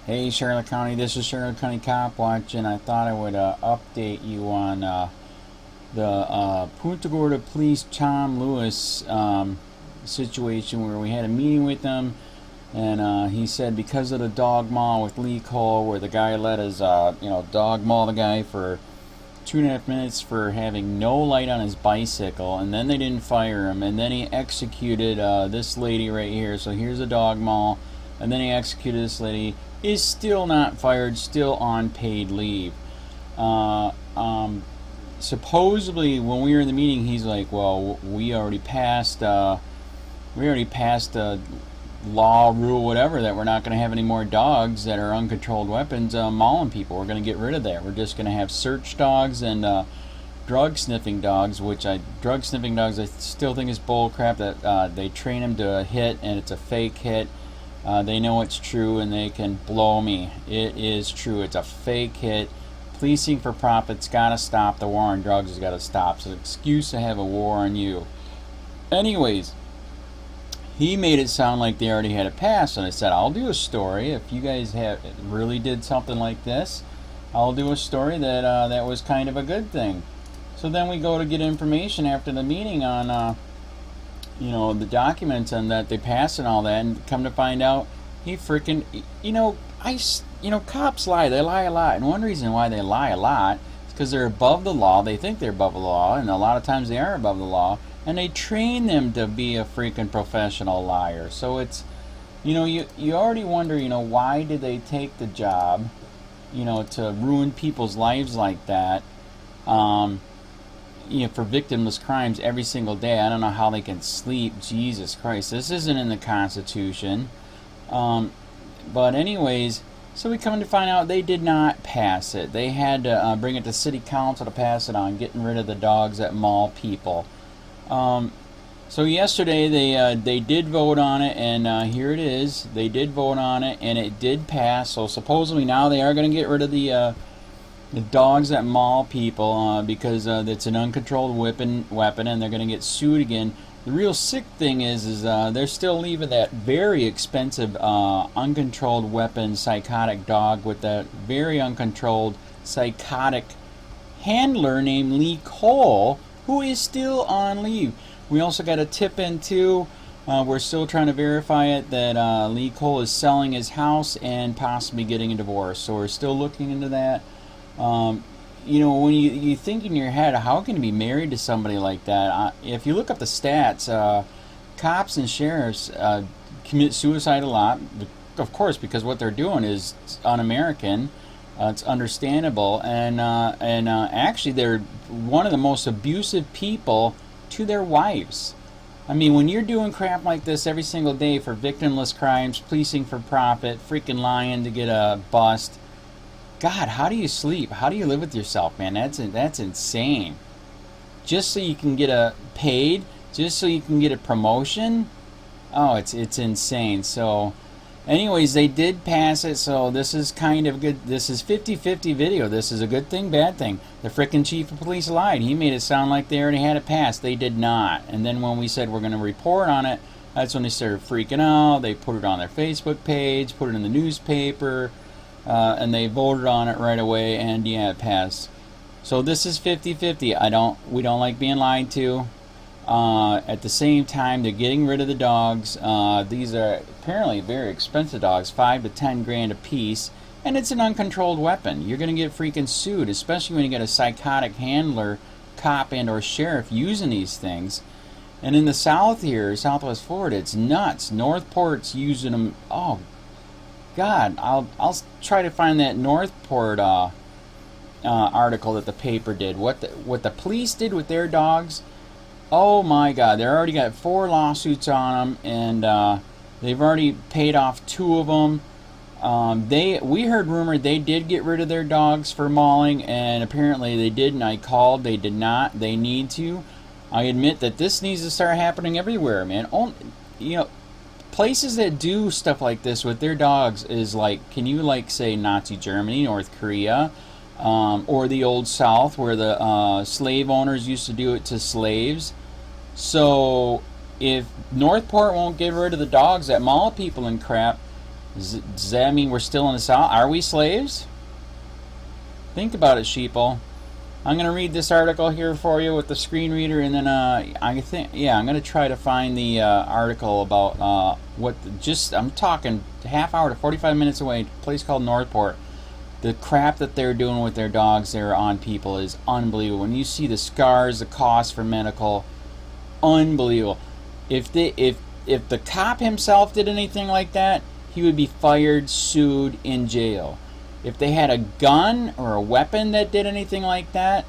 Hey Charlotte County, this is Charlotte County Cop Watch, and I thought I would update you on the Punta Gorda Police Tom Lewis situation where we had a meeting with him, and he said because of the dog maul with Lee Cole, where the guy let his dog maul the guy for 2.5 minutes for having no light on his bicycle, and then they didn't fire him, and then he executed this lady right here. So here's a dog maul, and then he executed this lady. Is still not fired, still on paid leave. Supposedly, when we were in the meeting, he's like, "Well, we already passed a law, rule, whatever, that we're not going to have any more dogs that are uncontrolled weapons mauling people. We're going to get rid of that. We're just going to have search dogs and drug sniffing dogs, drug sniffing dogs I still think is bull crap. That they train them to hit, and it's a fake hit." They know it's true, and they can blow me. It is true. It's a fake hit. Policing for profit's got to stop. The war on drugs has got to stop. It's an excuse to have a war on you. Anyways, he made it sound like they already had it passed, and I said, I'll do a story. If you guys really did something like this, I'll do a story that that was kind of a good thing. So then we go to get information after the meeting on the documents and that they pass and all that, and come to find out he freaking, cops lie. They lie a lot, and one reason why they lie a lot is because they're above the law. They think they're above the law, and a lot of times they are above the law, and they train them to be a freaking professional liar. So it's, you already wonder, why did they take the job, to ruin people's lives like that, for victimless crimes every single day. I don't know how they can sleep. Jesus Christ, this isn't in the Constitution. But anyways, so we come to find out they did not pass it. They had to bring it to City Council to pass it on, getting rid of the dogs that maul people. So yesterday they did vote on it, and here it is. They did vote on it, and it did pass. So supposedly now they are going to get rid of the dogs that maul people because it's an uncontrolled weapon, and they're going to get sued again. The real sick thing is they're still leaving that very expensive uncontrolled weapon psychotic dog with that very uncontrolled psychotic handler named Lee Cole, who is still on leave. We also got a tip in too. We're still trying to verify it that Lee Cole is selling his house and possibly getting a divorce. So we're still looking into that. When you think in your head, how can you be married to somebody like that? If you look up the stats, cops and sheriffs commit suicide a lot, of course, because what they're doing is un-American. It's understandable, and actually they're one of the most abusive people to their wives. I mean, when you're doing crap like this every single day for victimless crimes, policing for profit, freaking lying to get a bust, God, how do you sleep? How do you live with yourself, man? That's insane. Just so you can get paid, just so you can get a promotion. Oh, it's insane. So, anyways, they did pass it. So this is kind of good. This is 50-50 video. This is a good thing, bad thing. The frickin' chief of police lied. He made it sound like they already had it passed. They did not. And then when we said we're going to report on it, that's when they started freaking out. They put it on their Facebook page, put it in the newspaper. And they voted on it right away, and yeah, it passed. So this is 50-50. We don't like being lied to. At the same time, they're getting rid of the dogs. These are apparently very expensive dogs, $5 to $10 grand a piece, and it's an uncontrolled weapon. You're gonna get freaking sued, especially when you get a psychotic handler, cop, and/or sheriff using these things. And in the South here, Southwest Florida, it's nuts. Northport's using them. Oh God, I'll try to find that Northport article that the paper did. What the police did with their dogs. Oh my God, they already got 4 lawsuits on them, and they've already paid off 2 of them. We heard rumor they did get rid of their dogs for mauling, and apparently they did. And I called. They did not. They need to. I admit that this needs to start happening everywhere, man. Places that do stuff like this with their dogs is like, can you say Nazi Germany, North Korea, or the old South where the slave owners used to do it to slaves? So if Northport won't get rid of the dogs that maul people and crap, Does that mean we're still in the South? Are we slaves? Think about it, sheeple. I'm going to read this article here for you with the screen reader, and then I'm going to try to find the article about I'm talking half hour to 45 minutes away, a place called Northport. The crap that they're doing with their dogs there on people is unbelievable. When you see the scars, the cost for medical, unbelievable. If the cop himself did anything like that, he would be fired, sued, in jail. If they had a gun or a weapon that did anything like that,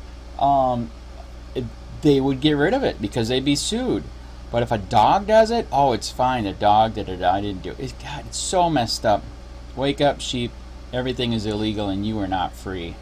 they would get rid of it because they'd be sued. But if a dog does it, oh, it's fine. The dog did it. I didn't do it. God, it's so messed up. Wake up, sheep. Everything is illegal and you are not free.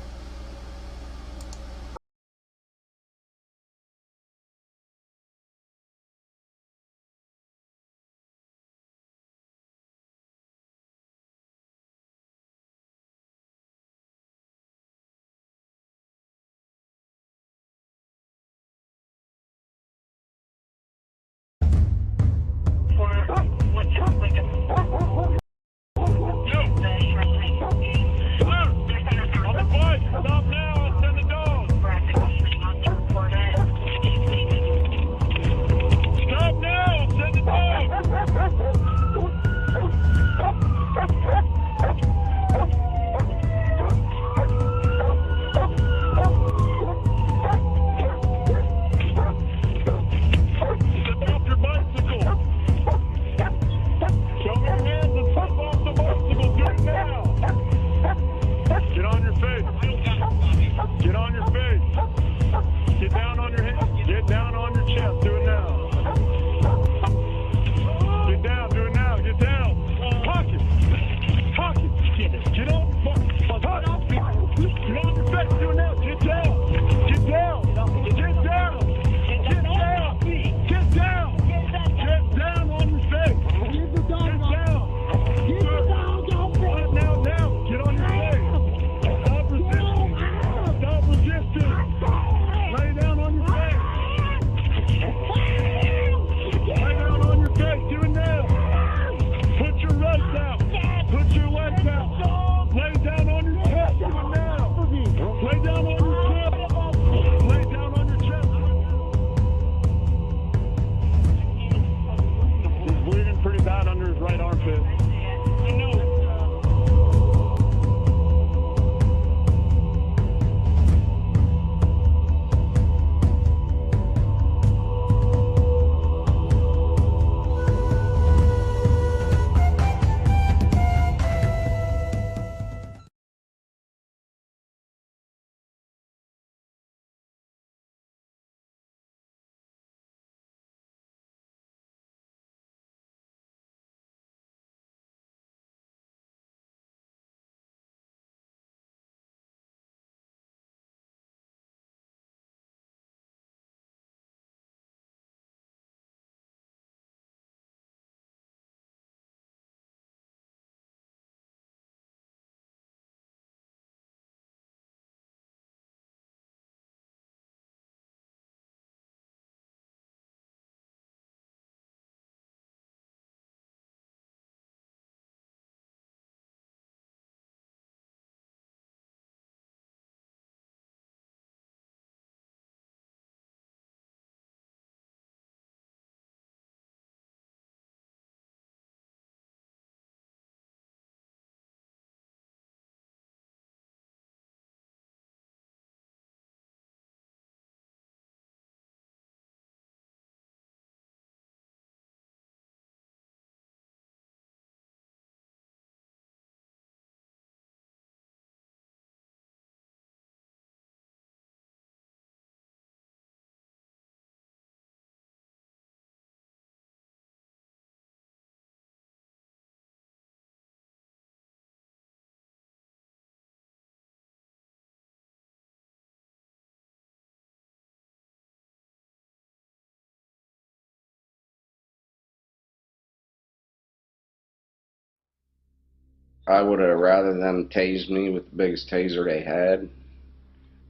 I would have rather them tased me with the biggest taser they had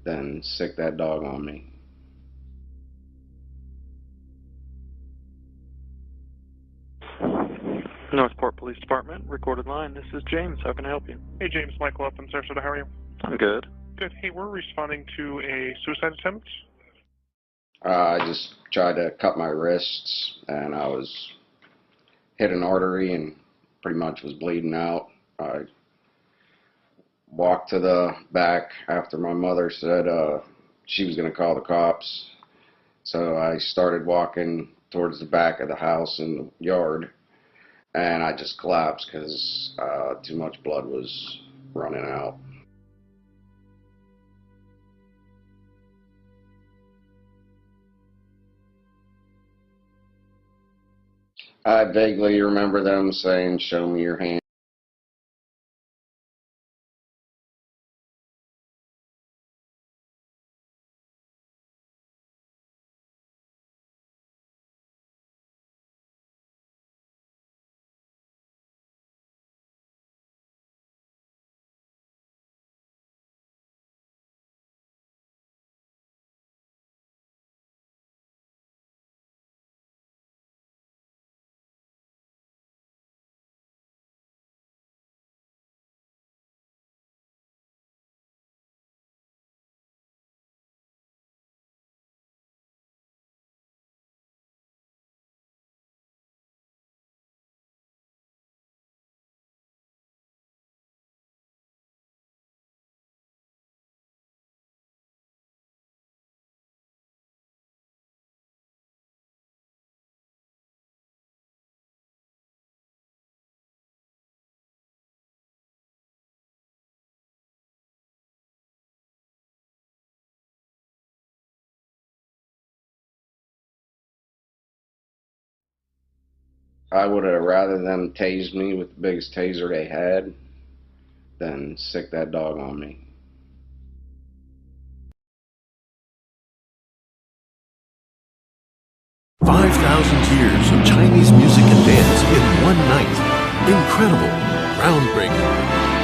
than sick that dog on me. Northport Police Department, recorded line. This is James. How can I help you? Hey, James. Michael up in Sarasota. How are you? I'm good. Good. Hey, we're responding to a suicide attempt. I just tried to cut my wrists, and I was hit an artery and pretty much was bleeding out. I walked to the back after my mother said she was going to call the cops. So I started walking towards the back of the house in the yard, and I just collapsed because too much blood was running out. I vaguely remember them saying, "Show me your hand." I would have rather them tased me with the biggest taser they had than sick that dog on me. Years of Chinese music and dance in one night. Incredible, groundbreaking,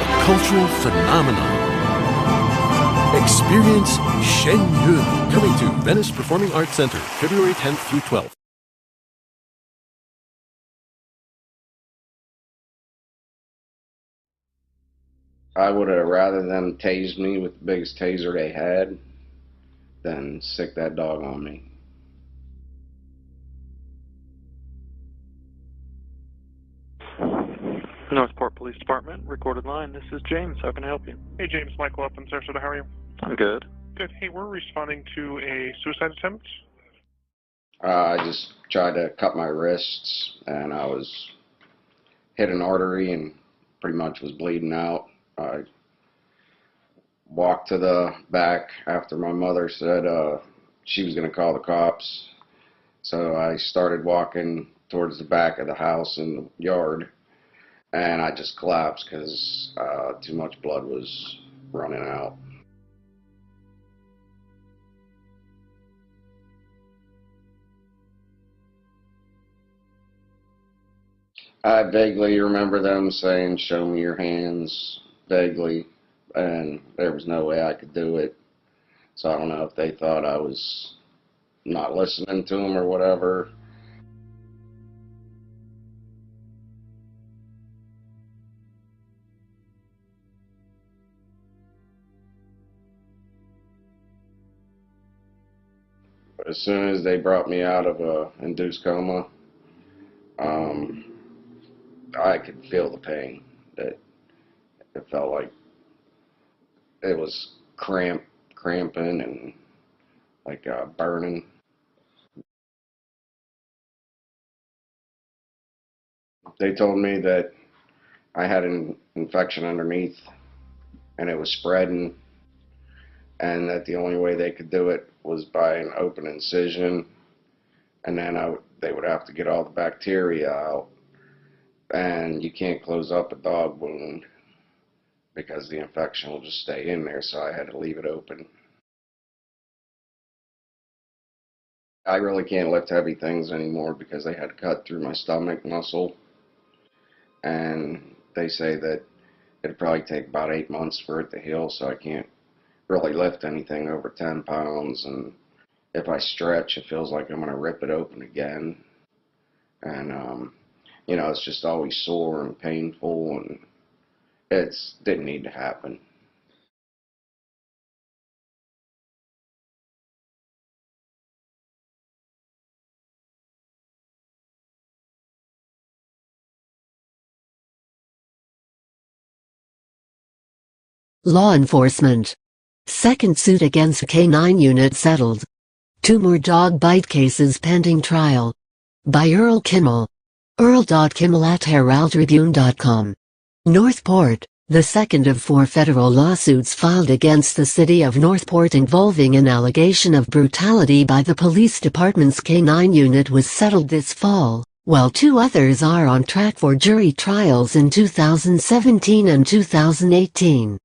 a cultural phenomenon. Experience Shen Yun, coming to Venice Performing Arts Center, February 10th through 12th. I would have rather them tased me with the biggest taser they had than sick that dog on me. Northport Police Department, recorded line. This is James. How can I help you? Hey, James. Michael up in Sarasota. How are you? I'm good. Good. Hey, we're responding to a suicide attempt. I just tried to cut my wrists, and I was hit an artery and pretty much was bleeding out. I walked to the back after my mother said she was going to call the cops. So I started walking towards the back of the house in the yard, and I just collapsed because too much blood was running out. I vaguely remember them saying, "Show me your hands," vaguely, and there was no way I could do it. So I don't know if they thought I was not listening to them or whatever. But as soon as they brought me out of a induced coma, um, I could feel the pain. That it felt like it was cramping and like burning. They told me that I had an infection underneath and it was spreading, and that the only way they could do it was by an open incision, and then they would have to get all the bacteria out, and you can't close up a dog wound because the infection will just stay in there, so I had to leave it open. I really can't lift heavy things anymore because they had to cut through my stomach muscle, and they say that it'd probably take about 8 months for it to heal, so I can't really lift anything over 10 pounds, and if I stretch, it feels like I'm going to rip it open again. And you know, it's just always sore and painful, and it's didn't need to happen. Law enforcement. Second suit against K9 unit settled. 2 more dog bite cases pending trial. By Earl Kimmel. Earl.Kimmel@heraldtribune.com. Northport, the second of 4 federal lawsuits filed against the city of Northport involving an allegation of brutality by the police department's K9 unit was settled this fall, while 2 others are on track for jury trials in 2017 and 2018.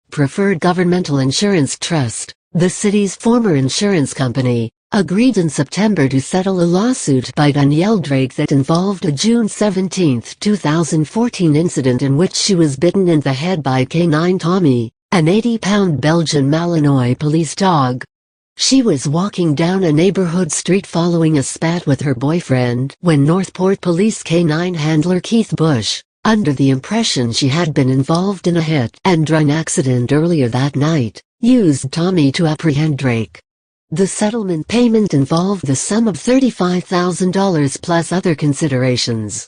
Preferred Governmental Insurance Trust, the city's former insurance company, agreed in September to settle a lawsuit by Danielle Drake that involved a June 17, 2014 incident in which she was bitten in the head by K9 Tommy, an 80-pound Belgian Malinois police dog. She was walking down a neighborhood street following a spat with her boyfriend when Northport Police K9 handler Keith Bush, under the impression she had been involved in a hit-and-run accident earlier that night, used Tommy to apprehend Drake. The settlement payment involved the sum of $35,000 plus other considerations.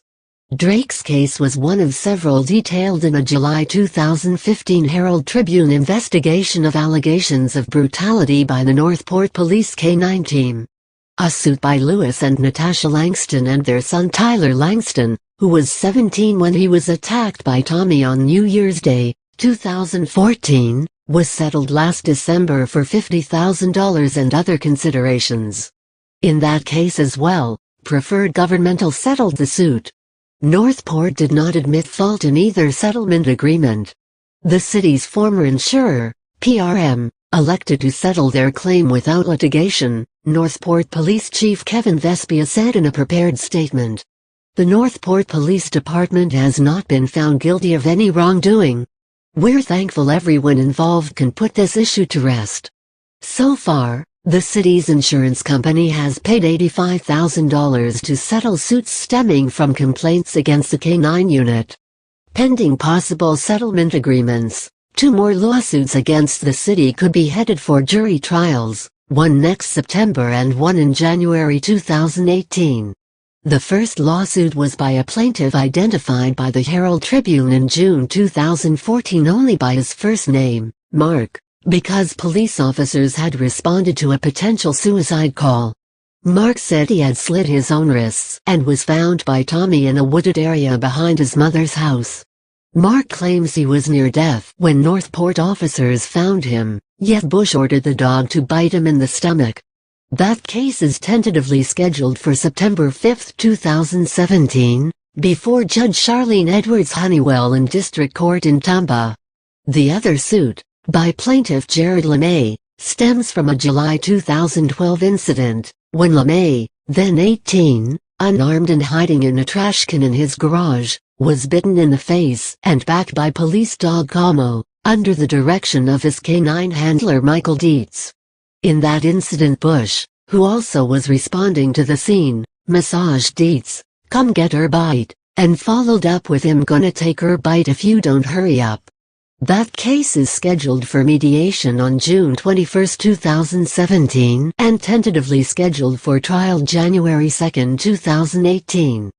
Drake's case was one of several detailed in a July 2015 Herald Tribune investigation of allegations of brutality by the Northport Police K9 team. A suit by Lewis and Natasha Langston and their son Tyler Langston, who was 17 when he was attacked by Tommy on New Year's Day, 2014, was settled last December for $50,000 and other considerations. In that case as well, Preferred Governmental settled the suit. Northport did not admit fault in either settlement agreement. The city's former insurer, PRM, elected to settle their claim without litigation, Northport Police Chief Kevin Vespia said in a prepared statement. The Northport Police Department has not been found guilty of any wrongdoing. We're thankful everyone involved can put this issue to rest. So far, the city's insurance company has paid $85,000 to settle suits stemming from complaints against the K9 unit. Pending possible settlement agreements, 2 more lawsuits against the city could be headed for jury trials, one next September and one in January 2018. The first lawsuit was by a plaintiff identified by the Herald Tribune in June 2014 only by his first name, Mark, because police officers had responded to a potential suicide call. Mark said he had slit his own wrists and was found by Tommy in a wooded area behind his mother's house. Mark claims he was near death when Northport officers found him, yet Bush ordered the dog to bite him in the stomach. That case is tentatively scheduled for September 5, 2017, before Judge Charlene Edwards Honeywell in District Court in Tampa. The other suit, by plaintiff Jared LeMay, stems from a July 2012 incident, when LeMay, then 18, unarmed and hiding in a trash can in his garage, was bitten in the face and back by police dog Como, under the direction of his K9 handler Michael Dietz. In that incident Bush, who also was responding to the scene, massaged Dietz, "Come get her bite," and followed up with him, "Gonna take her bite if you don't hurry up." That case is scheduled for mediation on June 21, 2017 and tentatively scheduled for trial January 2, 2018.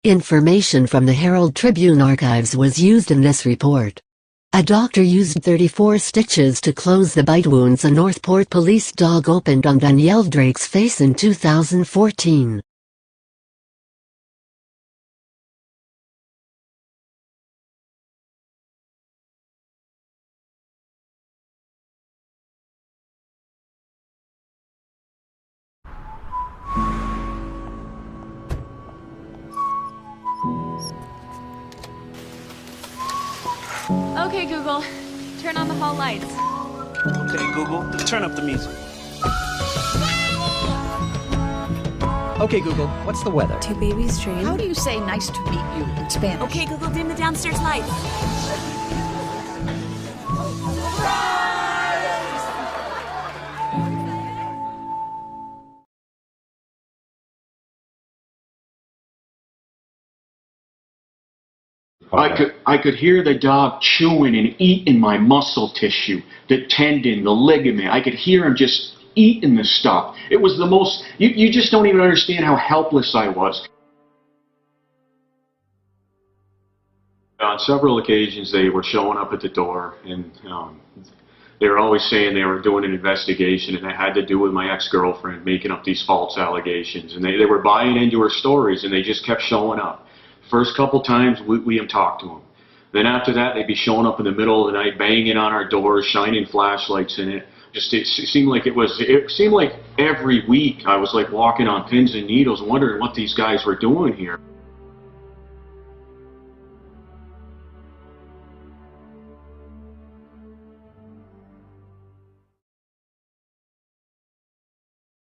Information from the Herald Tribune archives was used in this report. A doctor used 34 stitches to close the bite wounds a Northport police dog opened on Danielle Drake's face in 2014. Okay, Google. Turn on the hall lights. Okay, Google, turn up the music. Okay, Google, what's the weather? Two babies train. How do you say nice to meet you in Spanish? Okay, Google, dim the downstairs lights. I could hear the dog chewing and eating my muscle tissue, the tendon, the ligament. I could hear him just eating the stuff. It was the most, you just don't even understand how helpless I was. On several occasions, they were showing up at the door, and they were always saying they were doing an investigation, and it had to do with my ex-girlfriend making up these false allegations. And they were buying into her stories, and they just kept showing up. First couple times, we talked to them. Then after that, they'd be showing up in the middle of the night, banging on our doors, shining flashlights in it. It seemed like every week I was like walking on pins and needles, wondering what these guys were doing here.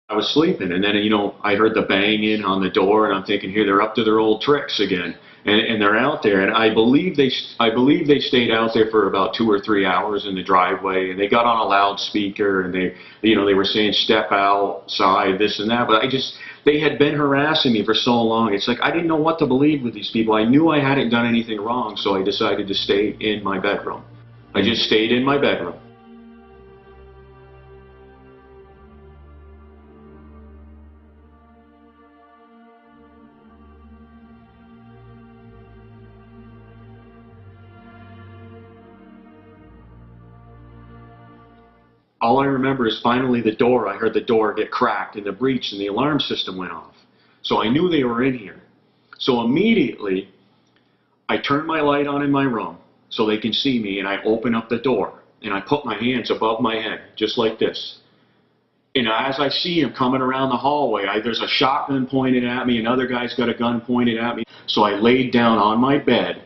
I was sleeping, and then, I heard the banging on the door, and I'm thinking, here, they're up to their old tricks again. And they're out there, and I believe they stayed out there for about 2 or 3 hours in the driveway, and they got on a loudspeaker, and they were saying, step outside, this and that, but they had been harassing me for so long. It's like, I didn't know what to believe with these people. I knew I hadn't done anything wrong, so I decided to stay in my bedroom. I just stayed in my bedroom. All I remember is finally I heard the door get cracked in the breach, and the alarm system went off. So I knew they were in here. So immediately, I turned my light on in my room so they can see me, and I open up the door, and I put my hands above my head, just like this. And as I see him coming around the hallway, there's a shotgun pointed at me, another guy's got a gun pointed at me. So I laid down on my bed,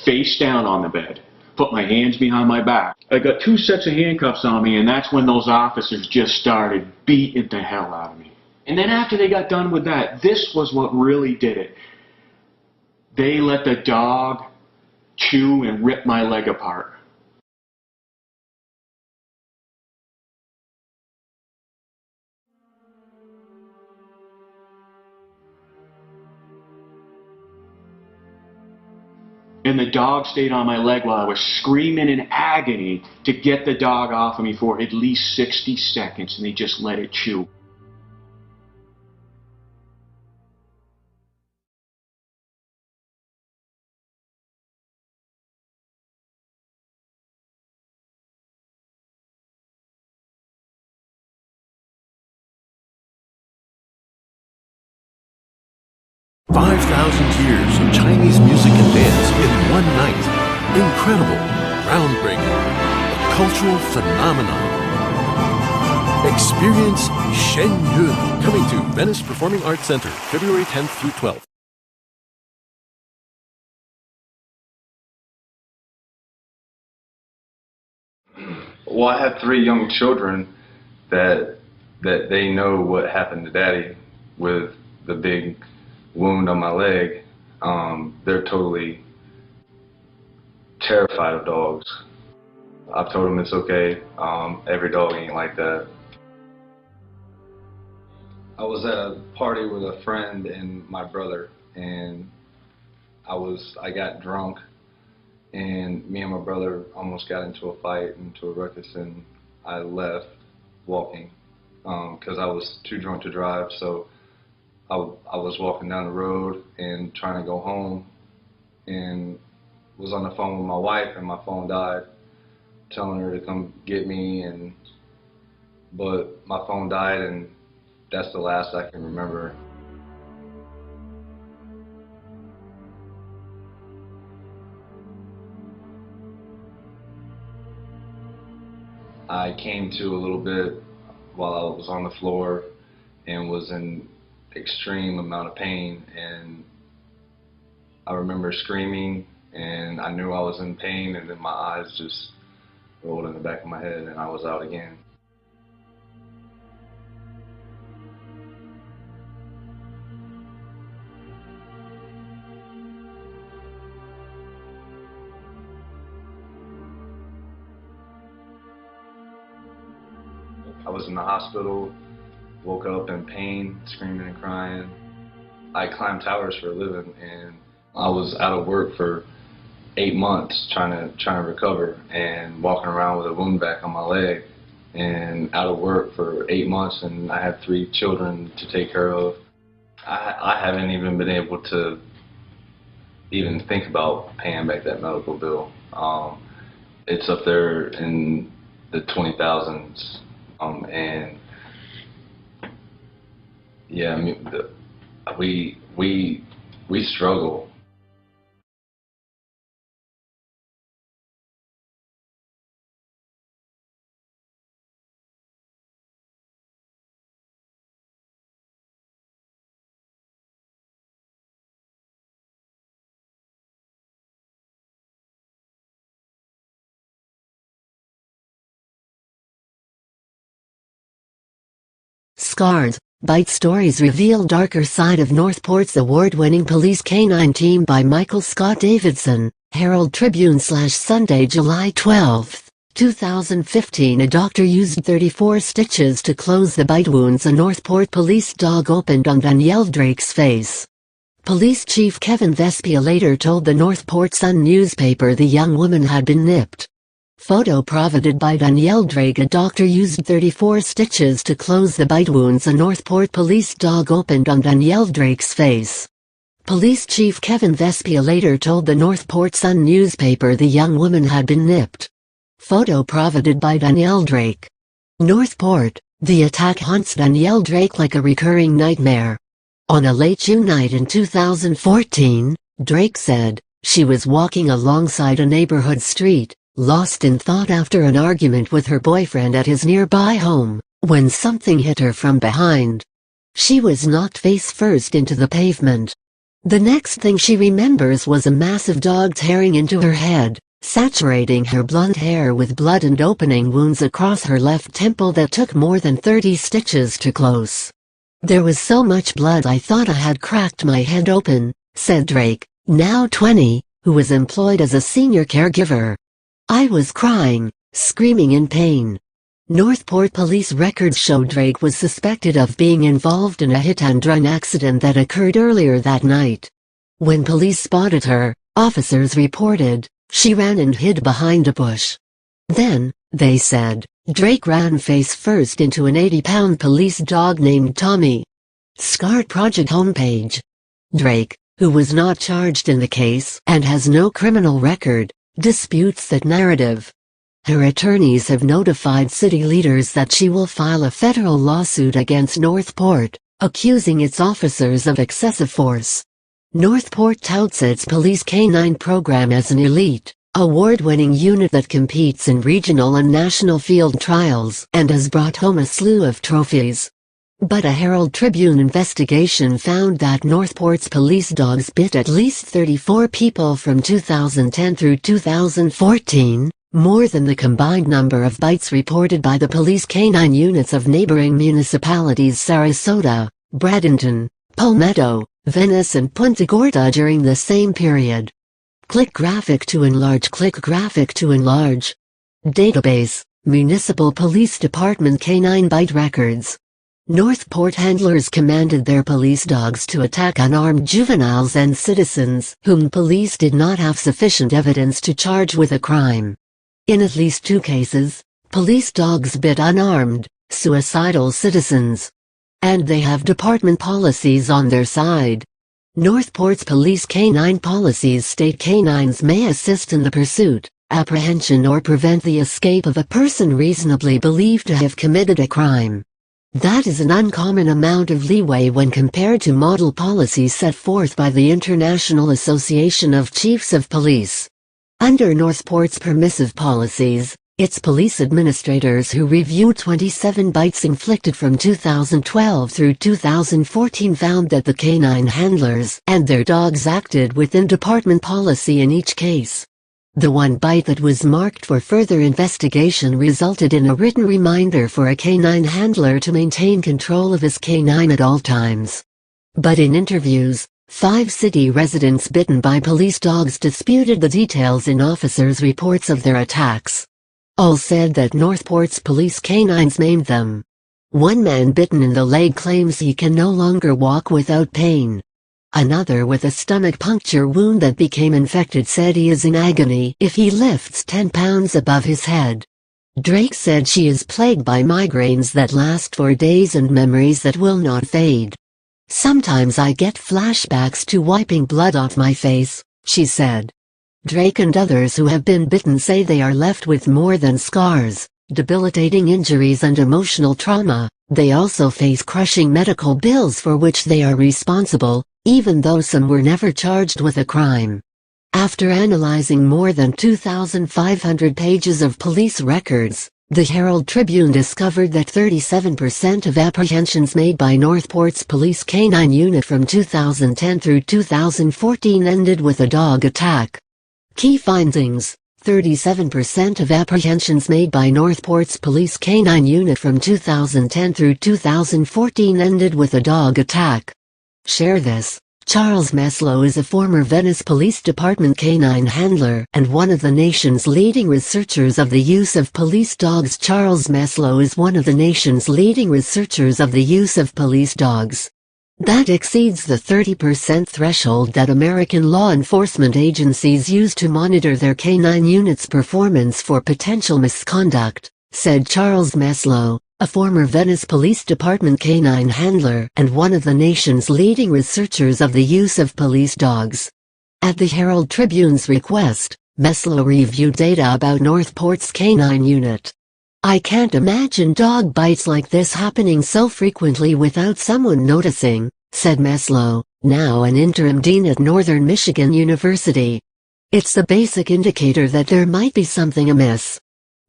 face down on the bed, put my hands behind my back. I got 2 sets of handcuffs on me, and that's when those officers just started beating the hell out of me. And then after they got done with that, this was what really did it. They let the dog chew and rip my leg apart. And the dog stayed on my leg while I was screaming in agony to get the dog off of me for at least 60 seconds, and they just let it chew. Years of Chinese music and dance in one night. Incredible, groundbreaking, a cultural phenomenon. Experience Shen Yun, coming to Venice Performing Arts Center, February 10th through 12th. Well, I have 3 young children that they know what happened to Daddy with the big wound on my leg. They're totally terrified of dogs. I've told them it's okay. Every dog ain't like that. I was at a party with a friend and my brother, and I got drunk, and me and my brother almost got into a fight, into a ruckus, and I left walking because I was too drunk to drive. So I was walking down the road and trying to go home, and was on the phone with my wife, and my phone died, telling her to come get me, but my phone died, and that's the last I can remember. I came to a little bit while I was on the floor and was in extreme amount of pain, and I remember screaming, and I knew I was in pain, and then my eyes just rolled in the back of my head, and I was out again. I was in the hospital, woke up in pain, screaming and crying. I climbed towers for a living, and I was out of work for 8 months trying to recover and walking around with a wound back on my leg and out of work for 8 months, and I have 3 children to take care of. I haven't even been able to even think about paying back that medical bill. It's up there in the 20,000s, and yeah, I mean, we struggle. Scarred, Bite Stories reveal darker side of Northport's award-winning police canine team by Michael Scott Davidson, Herald Tribune/Sunday, July 12, 2015. A doctor used 34 stitches to close the bite wounds a Northport police dog opened on Danielle Drake's face. Police Chief Kevin Vespia later told the Northport Sun newspaper the young woman had been nipped. Photo provided by Danielle Drake. A doctor used 34 stitches to close the bite wounds a Northport police dog opened on Danielle Drake's face. Police Chief Kevin Vespia later told the Northport Sun newspaper the young woman had been nipped. Photo provided by Danielle Drake. Northport, the attack haunts Danielle Drake like a recurring nightmare. On a late June night in 2014, Drake said, she was walking alongside a neighborhood street, lost in thought after an argument with her boyfriend at his nearby home, when something hit her from behind. She was knocked face first into the pavement. The next thing she remembers was a massive dog tearing into her head, saturating her blonde hair with blood and opening wounds across her left temple that took more than 30 stitches to close. There was so much blood I thought I had cracked my head open, said Drake, now 20, who was employed as a senior caregiver. I was crying, screaming in pain. Northport police records show Drake was suspected of being involved in a hit-and-run accident that occurred earlier that night. When police spotted her, officers reported, she ran and hid behind a bush. Then, they said, Drake ran face first into an 80-pound police dog named Tommy. Scarred Project homepage. Drake, who was not charged in the case and has no criminal record, disputes that narrative. Her attorneys have notified city leaders that she will file a federal lawsuit against Northport, accusing its officers of excessive force. Northport touts its police canine program as an elite, award-winning unit that competes in regional and national field trials and has brought home a slew of trophies. But a Herald Tribune investigation found that Northport's police dogs bit at least 34 people from 2010 through 2014, more than the combined number of bites reported by the police canine units of neighboring municipalities Sarasota, Bradenton, Palmetto, Venice and Punta Gorda during the same period. Click graphic to enlarge. Click graphic to enlarge. Database, Municipal Police Department Canine Bite Records. Northport handlers commanded their police dogs to attack unarmed juveniles and citizens whom police did not have sufficient evidence to charge with a crime. In at least 2 cases, police dogs bit unarmed, suicidal citizens. And they have department policies on their side. Northport's police canine policies state canines may assist in the pursuit, apprehension or prevent the escape of a person reasonably believed to have committed a crime. That is an uncommon amount of leeway when compared to model policies set forth by the International Association of Chiefs of Police. Under Northport's permissive policies, its police administrators who reviewed 27 bites inflicted from 2012 through 2014 found that the canine handlers and their dogs acted within department policy in each case. The one bite that was marked for further investigation resulted in a written reminder for a canine handler to maintain control of his canine at all times. But in interviews, 5 city residents bitten by police dogs disputed the details in officers' reports of their attacks. All said that Northport's police canines maimed them. One man bitten in the leg claims he can no longer walk without pain. Another with a stomach puncture wound that became infected said he is in agony if he lifts 10 pounds above his head. Drake said she is plagued by migraines that last for days and memories that will not fade. Sometimes I get flashbacks to wiping blood off my face, she said. Drake and others who have been bitten say they are left with more than scars, debilitating injuries and emotional trauma. They also face crushing medical bills for which they are responsible, even though some were never charged with a crime. After analyzing more than 2,500 pages of police records, the Herald Tribune discovered that 37% of apprehensions made by Northport's Police K-9 unit from 2010 through 2014 ended with a dog attack. Key findings: 37% of apprehensions made by Northport's Police K-9 unit from 2010 through 2014 ended with a dog attack. Share this. Charles Meslow is a former Venice Police Department K-9 handler and one of the nation's leading researchers of the use of police dogs. Charles Meslow is one of the nation's leading researchers of the use of police dogs. That exceeds the 30% threshold that American law enforcement agencies use to monitor their K-9 units' performance for potential misconduct, said Charles Meslow, a former Venice Police Department K-9 handler and one of the nation's leading researchers of the use of police dogs. At the Herald Tribune's request, Meslow reviewed data about Northport's K-9 unit. "I can't imagine dog bites like this happening so frequently without someone noticing," said Meslow, now an interim dean at Northern Michigan University. "It's a basic indicator that there might be something amiss."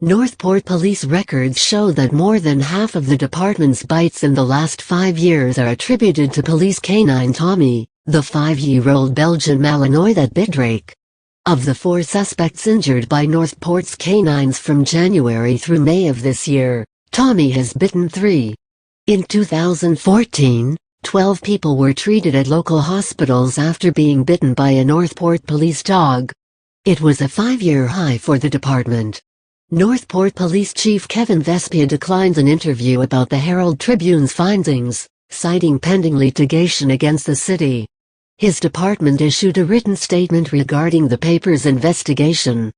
Northport police records show that more than half of the department's bites in the last 5 years are attributed to Police K-9 Tommy, the 5-year-old Belgian Malinois that bit Drake. Of the 4 suspects injured by Northport's K-9s from January through May of this year, Tommy has bitten 3. In 2014, 12 people were treated at local hospitals after being bitten by a Northport police dog. It was a 5-year high for the department. Northport Police Chief Kevin Vespia declined an interview about the Herald Tribune's findings, citing pending litigation against the city. His department issued a written statement regarding the paper's investigation.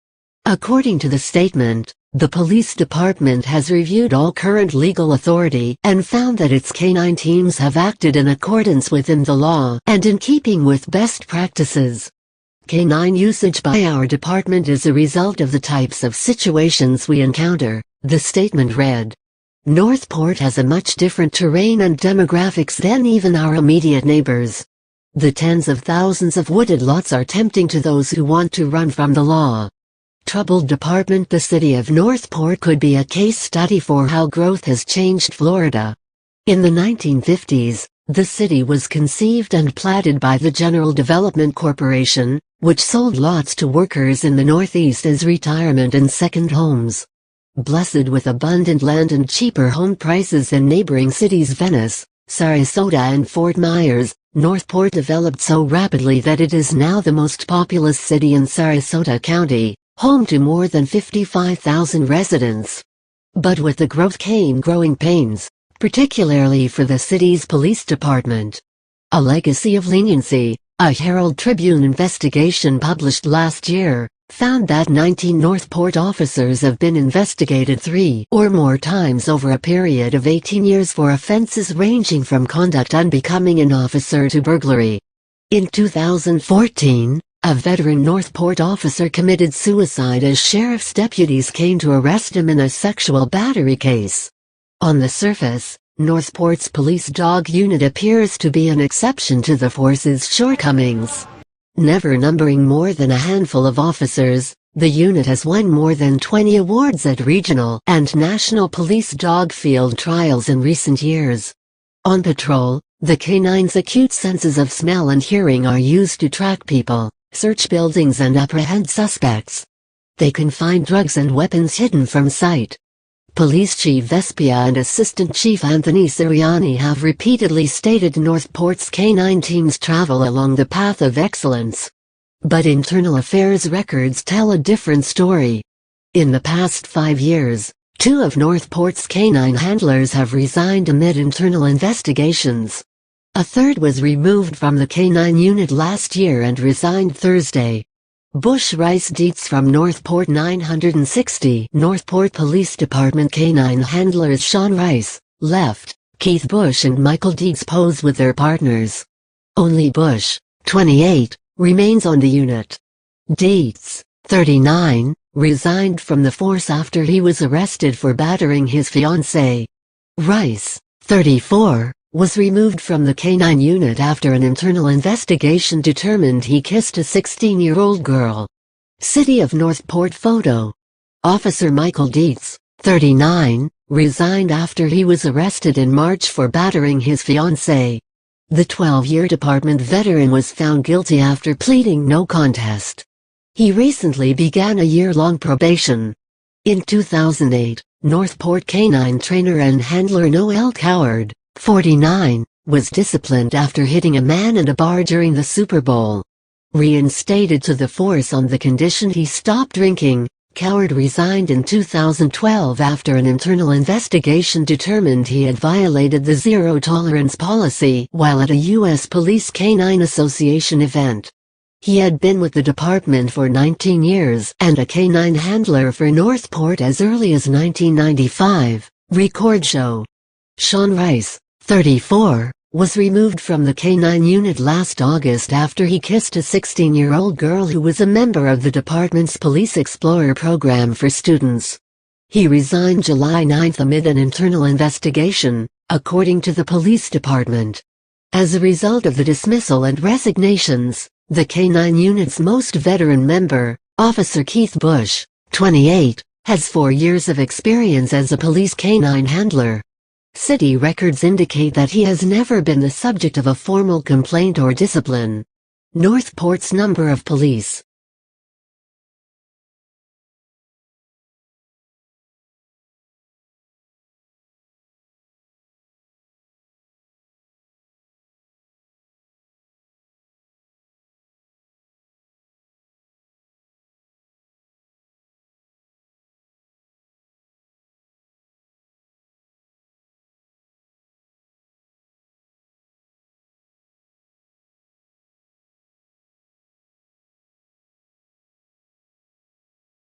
According to the statement, the police department has reviewed all current legal authority and found that its K-9 teams have acted in accordance within the law and in keeping with best practices. K-9 usage by our department is a result of the types of situations we encounter, the statement read. Northport has a much different terrain and demographics than even our immediate neighbors. The tens of thousands of wooded lots are tempting to those who want to run from the law. Troubled department. The city of Northport could be a case study for how growth has changed Florida. In the 1950s, the city was conceived and platted by the General Development Corporation, which sold lots to workers in the Northeast as retirement and second homes. Blessed with abundant land and cheaper home prices than neighboring cities Venice, Sarasota and Fort Myers, Northport developed so rapidly that it is now the most populous city in Sarasota County, home to more than 55,000 residents. But with the growth came growing pains, particularly for the city's police department. A legacy of leniency. A Herald Tribune investigation published last year found that 19 Northport officers have been investigated 3 or more times over a period of 18 years for offenses ranging from conduct unbecoming an officer to burglary. In 2014, a veteran Northport officer committed suicide as sheriff's deputies came to arrest him in a sexual battery case. On the surface, Northport's police dog unit appears to be an exception to the force's shortcomings. Never numbering more than a handful of officers, the unit has won more than 20 awards at regional and national police dog field trials in recent years. On patrol, the K-9's acute senses of smell and hearing are used to track people, search buildings and apprehend suspects. They can find drugs and weapons hidden from sight. Police Chief Vespia and Assistant Chief Anthony Siriani have repeatedly stated Northport's K-9 teams travel along the path of excellence. But internal affairs records tell a different story. In the past 5 years, 2 of Northport's K-9 handlers have resigned amid internal investigations. A third was removed from the K-9 unit last year and resigned Thursday. Bush Rice Dietz from Northport 960 Northport Police Department K-9 handlers Sean Rice, left. Keith Bush and Michael Dietz pose with their partners. Only Bush, 28, remains on the unit. Dietz, 39, resigned from the force after he was arrested for battering his fiancée. Rice, 34, was removed from the K-9 unit after an internal investigation determined he kissed a 16-year-old girl. City of Northport photo. Officer Michael Dietz, 39, resigned after he was arrested in March for battering his fiancée. The 12-year department veteran was found guilty after pleading no contest. He recently began a year-long probation. In 2008, Northport K-9 trainer and handler Noel Coward, 49, was disciplined after hitting a man in a bar during the Super Bowl. Reinstated to the force on the condition he stopped drinking, Coward resigned in 2012 after an internal investigation determined he had violated the zero-tolerance policy while at a U.S. Police K-9 Association event. He had been with the department for 19 years and a K-9 handler for Northport as early as 1995. Record show. Sean Rice, 34, was removed from the K-9 unit last August after he kissed a 16-year-old girl who was a member of the department's Police Explorer program for students. He resigned July 9 amid an internal investigation, according to the police department. As a result of the dismissal and resignations, the K-9 unit's most veteran member, Officer Keith Bush, 28, has 4 years of experience as a police K-9 handler. City records indicate that he has never been the subject of a formal complaint or discipline. Northport's number of police